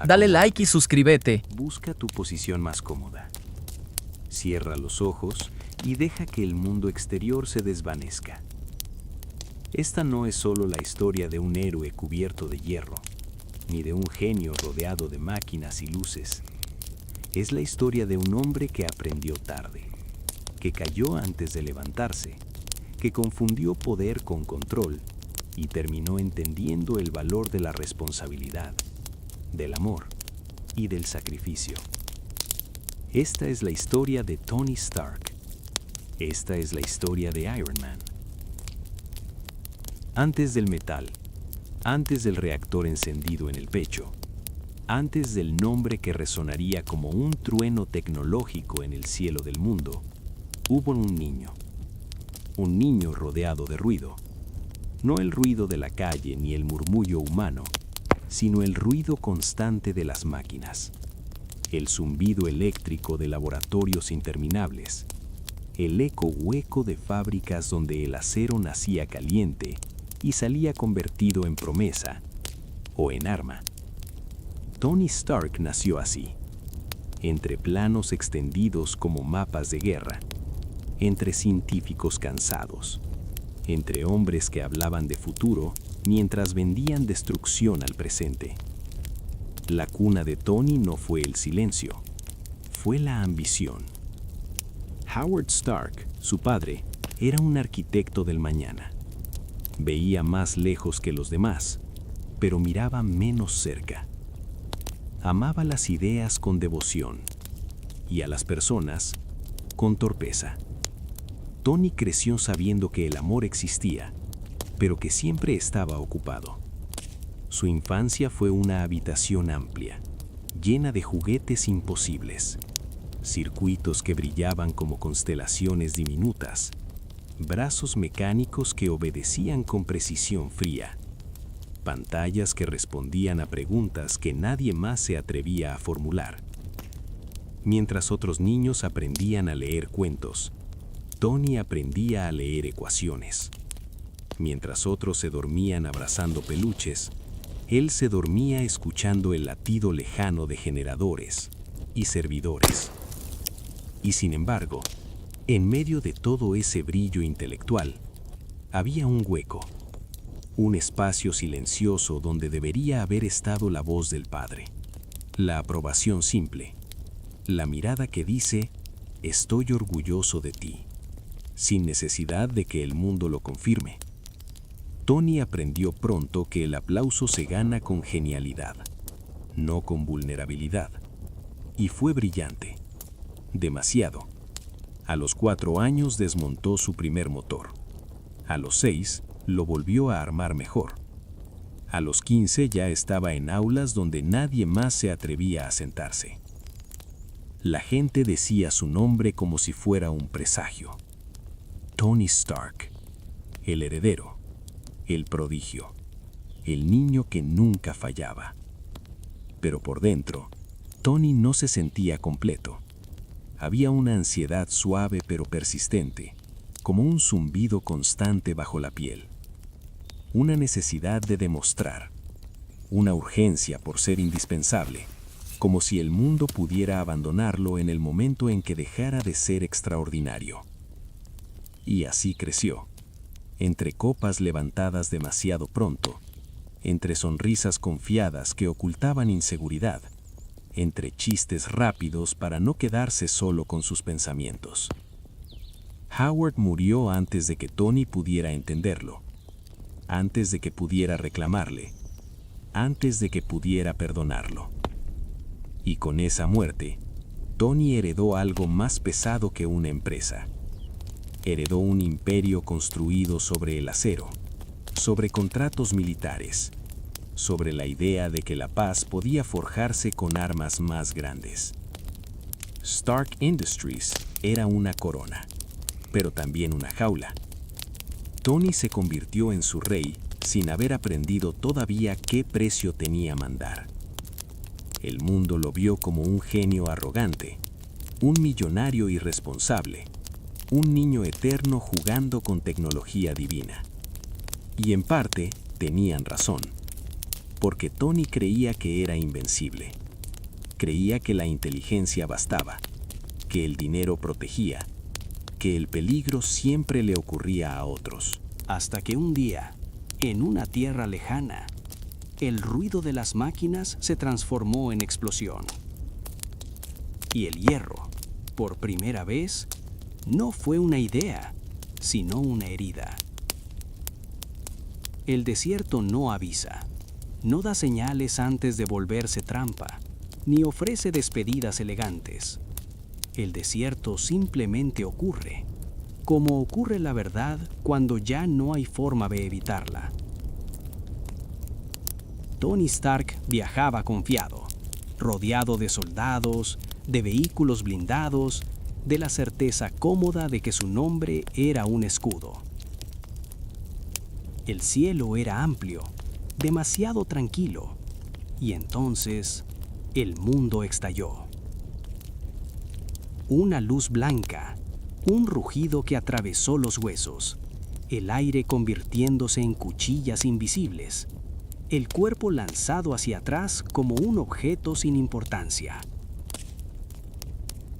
Dale like y suscríbete. Busca tu posición más cómoda. Cierra los ojos y deja que el mundo exterior se desvanezca. Esta no es solo la historia de un héroe cubierto de hierro, ni de un genio rodeado de máquinas y luces. Es la historia de un hombre que aprendió tarde, que cayó antes de levantarse, que confundió poder con control y terminó entendiendo el valor de la responsabilidad, del amor y del sacrificio. Esta es la historia de Tony Stark. Esta es la historia de Iron Man. Antes del metal, antes del reactor encendido en el pecho, antes del nombre que resonaría como un trueno tecnológico en el cielo del mundo, hubo un niño rodeado de ruido. No el ruido de la calle ni el murmullo humano, sino el ruido constante de las máquinas, el zumbido eléctrico de laboratorios interminables, el eco hueco de fábricas donde el acero nacía caliente y salía convertido en promesa o en arma. Tony Stark nació así, entre planos extendidos como mapas de guerra, entre científicos cansados, entre hombres que hablaban de futuro mientras vendían destrucción al presente. La cuna de Tony no fue el silencio, fue la ambición. Howard Stark, su padre, era un arquitecto del mañana. Veía más lejos que los demás, pero miraba menos cerca. Amaba las ideas con devoción y a las personas con torpeza. Tony creció sabiendo que el amor existía, pero que siempre estaba ocupado. Su infancia fue una habitación amplia, llena de juguetes imposibles, circuitos que brillaban como constelaciones diminutas, brazos mecánicos que obedecían con precisión fría, pantallas que respondían a preguntas que nadie más se atrevía a formular. Mientras otros niños aprendían a leer cuentos, Tony aprendía a leer ecuaciones. Mientras otros se dormían abrazando peluches, él se dormía escuchando el latido lejano de generadores y servidores. Y sin embargo, en medio de todo ese brillo intelectual, había un hueco, un espacio silencioso donde debería haber estado la voz del padre, la aprobación simple, la mirada que dice, estoy orgulloso de ti, sin necesidad de que el mundo lo confirme. Tony aprendió pronto que el aplauso se gana con genialidad, no con vulnerabilidad. Y fue brillante. Demasiado. A los 4 años desmontó su primer motor. A los 6 lo volvió a armar mejor. A los 15 ya estaba en aulas donde nadie más se atrevía a sentarse. La gente decía su nombre como si fuera un presagio. Tony Stark, el heredero, el prodigio, el niño que nunca fallaba. Pero por dentro, Tony no se sentía completo. Había una ansiedad suave pero persistente, como un zumbido constante bajo la piel. Una necesidad de demostrar, una urgencia por ser indispensable, como si el mundo pudiera abandonarlo en el momento en que dejara de ser extraordinario. Y así creció, entre copas levantadas demasiado pronto, entre sonrisas confiadas que ocultaban inseguridad, entre chistes rápidos para no quedarse solo con sus pensamientos. Howard murió antes de que Tony pudiera entenderlo, antes de que pudiera reclamarle, antes de que pudiera perdonarlo. Y con esa muerte, Tony heredó algo más pesado que una empresa. Heredó un imperio construido sobre el acero, sobre contratos militares, sobre la idea de que la paz podía forjarse con armas más grandes. Stark Industries era una corona, pero también una jaula. Tony se convirtió en su rey sin haber aprendido todavía qué precio tenía mandar. El mundo lo vio como un genio arrogante, un millonario irresponsable, un niño eterno jugando con tecnología divina. Y en parte tenían razón. porque Tony creía que era invencible. Creía que la inteligencia bastaba, que el dinero protegía, que el peligro siempre le ocurría a otros. Hasta que un día, en una tierra lejana, el ruido de las máquinas se transformó en explosión. Y el hierro, por primera vez, no fue una idea, sino una herida. El desierto no avisa, no da señales antes de volverse trampa, ni ofrece despedidas elegantes. El desierto simplemente ocurre, como ocurre la verdad cuando ya no hay forma de evitarla. Tony Stark viajaba confiado, rodeado de soldados, de vehículos blindados, de la certeza cómoda de que su nombre era un escudo. El cielo era amplio, demasiado tranquilo, y entonces el mundo estalló. Una luz blanca, un rugido que atravesó los huesos, el aire convirtiéndose en cuchillas invisibles, el cuerpo lanzado hacia atrás como un objeto sin importancia.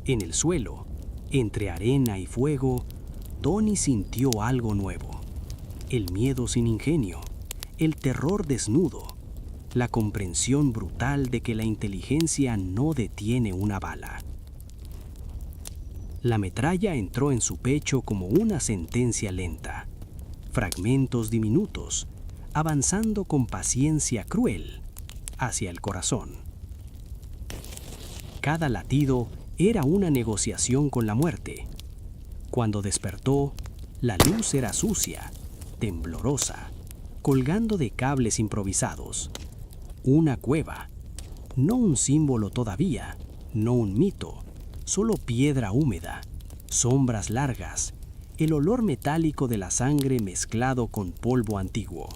En el suelo, entre arena y fuego, Tony sintió algo nuevo. El miedo sin ingenio, el terror desnudo, la comprensión brutal de que la inteligencia no detiene una bala. La metralla entró en su pecho como una sentencia lenta, fragmentos diminutos, avanzando con paciencia cruel hacia el corazón. Cada latido era una negociación con la muerte. Cuando despertó, la luz era sucia, temblorosa, colgando de cables improvisados. Una cueva, no un símbolo todavía, no un mito, solo piedra húmeda, sombras largas, el olor metálico de la sangre mezclado con polvo antiguo.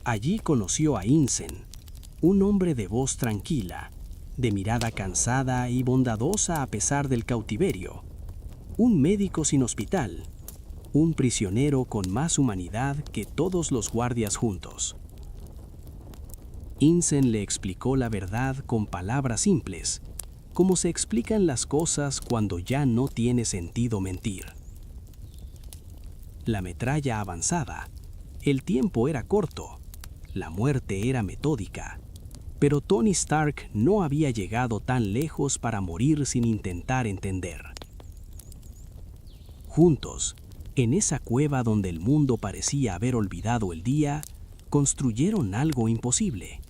Allí conoció a Incen, un hombre de voz tranquila, de mirada cansada y bondadosa a pesar del cautiverio, un médico sin hospital, un prisionero con más humanidad que todos los guardias juntos. Incen le explicó la verdad con palabras simples, como se explican las cosas cuando ya no tiene sentido mentir. La metralla avanzaba, el tiempo era corto, la muerte era metódica, pero Tony Stark no había llegado tan lejos para morir sin intentar entender. Juntos, en esa cueva donde el mundo parecía haber olvidado el día, construyeron algo imposible.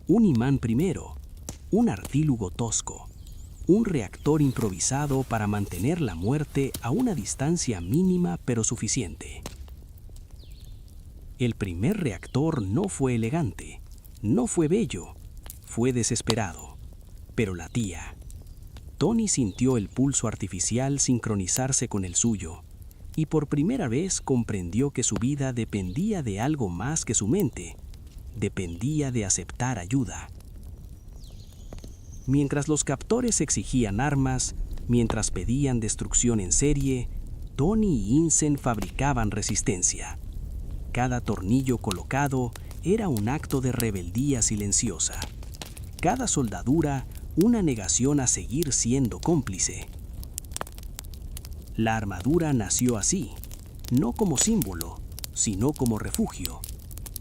Un imán primero, un artílugo tosco, un reactor improvisado para mantener la muerte a una distancia mínima pero suficiente. El primer reactor no fue elegante, no fue bello, fue desesperado, pero latía. Tony sintió el pulso artificial sincronizarse con el suyo, y por primera vez comprendió que su vida dependía de algo más que su mente, dependía de aceptar ayuda. Mientras los captores exigían armas, mientras pedían destrucción en serie, Tony y Incen fabricaban resistencia. Cada tornillo colocado era un acto de rebeldía silenciosa. Cada soldadura, una negación a seguir siendo cómplice. La armadura nació así, no como símbolo, sino como refugio.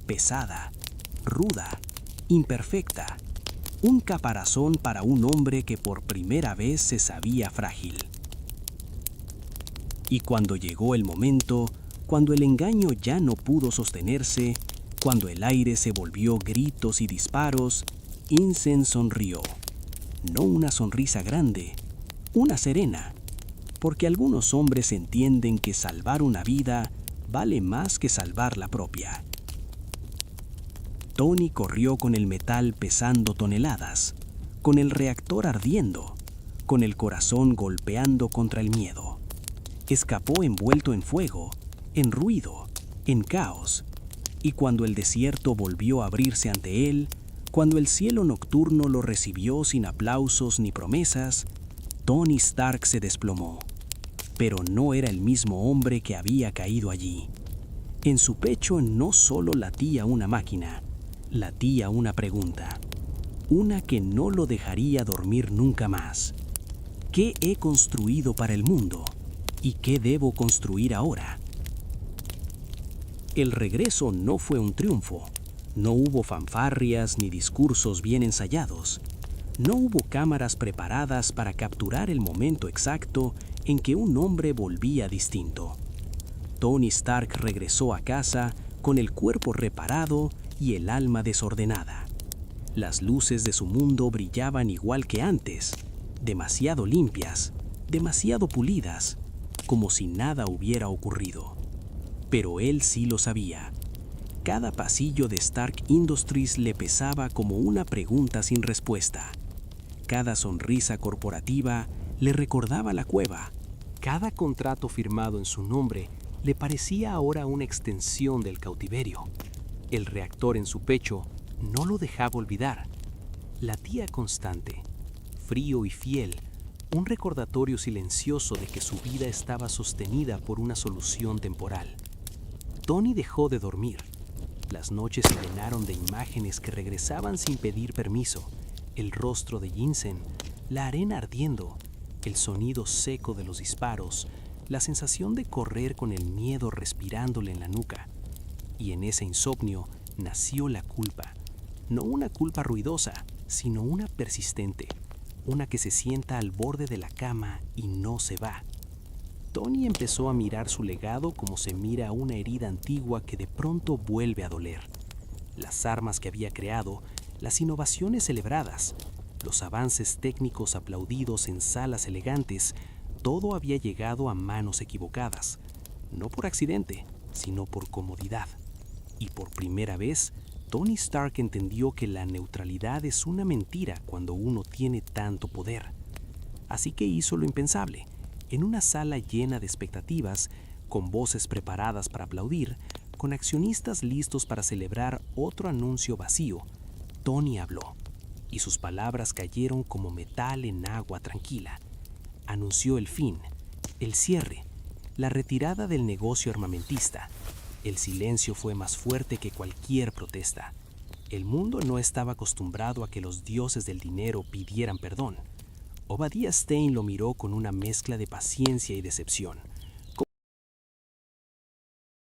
Pesada, ruda, imperfecta. Un caparazón para un hombre que por primera vez se sabía frágil. Y cuando llegó el momento, cuando el engaño ya no pudo sostenerse, cuando el aire se volvió gritos y disparos, Incen sonrió. No una sonrisa grande, una serena, porque algunos hombres entienden que salvar una vida vale más que salvar la propia. Tony corrió con el metal pesando toneladas, con el reactor ardiendo, con el corazón golpeando contra el miedo. Escapó envuelto en fuego, en ruido, en caos, y cuando el desierto volvió a abrirse ante él, cuando el cielo nocturno lo recibió sin aplausos ni promesas, Tony Stark se desplomó. Pero no era el mismo hombre que había caído allí. En su pecho no solo latía una máquina, latía una pregunta, una que no lo dejaría dormir nunca más. ¿Qué he construido para el mundo? ¿Y qué debo construir ahora? El regreso no fue un triunfo. No hubo fanfarrias ni discursos bien ensayados. No hubo cámaras preparadas para capturar el momento exacto en que un hombre volvía distinto. Tony Stark regresó a casa con el cuerpo reparado y el alma desordenada. Las luces de su mundo brillaban igual que antes, demasiado limpias, demasiado pulidas, como si nada hubiera ocurrido. Pero él sí lo sabía. Cada pasillo de Stark Industries le pesaba como una pregunta sin respuesta. Cada sonrisa corporativa le recordaba la cueva. Cada contrato firmado en su nombre le parecía ahora una extensión del cautiverio. El reactor en su pecho no lo dejaba olvidar. Latía constante, frío y fiel, un recordatorio silencioso de que su vida estaba sostenida por una solución temporal. Tony dejó de dormir. Las noches se llenaron de imágenes que regresaban sin pedir permiso. El rostro de Yinsen, la arena ardiendo, el sonido seco de los disparos, la sensación de correr con el miedo respirándole en la nuca. Y en ese insomnio nació la culpa. No una culpa ruidosa, sino una persistente, una que se sienta al borde de la cama y no se va. Tony empezó a mirar su legado como se mira una herida antigua que de pronto vuelve a doler. Las armas que había creado, las innovaciones celebradas, los avances técnicos aplaudidos en salas elegantes, todo había llegado a manos equivocadas, no por accidente, sino por comodidad. Y por primera vez, Tony Stark entendió que la neutralidad es una mentira cuando uno tiene tanto poder. Así que hizo lo impensable. En una sala llena de expectativas, con voces preparadas para aplaudir, con accionistas listos para celebrar otro anuncio vacío, Tony habló, y sus palabras cayeron como metal en agua tranquila. Anunció el fin, el cierre, la retirada del negocio armamentista. El silencio fue más fuerte que cualquier protesta. El mundo no estaba acostumbrado a que los dioses del dinero pidieran perdón. Obadiah Stane lo miró con una mezcla de paciencia y decepción.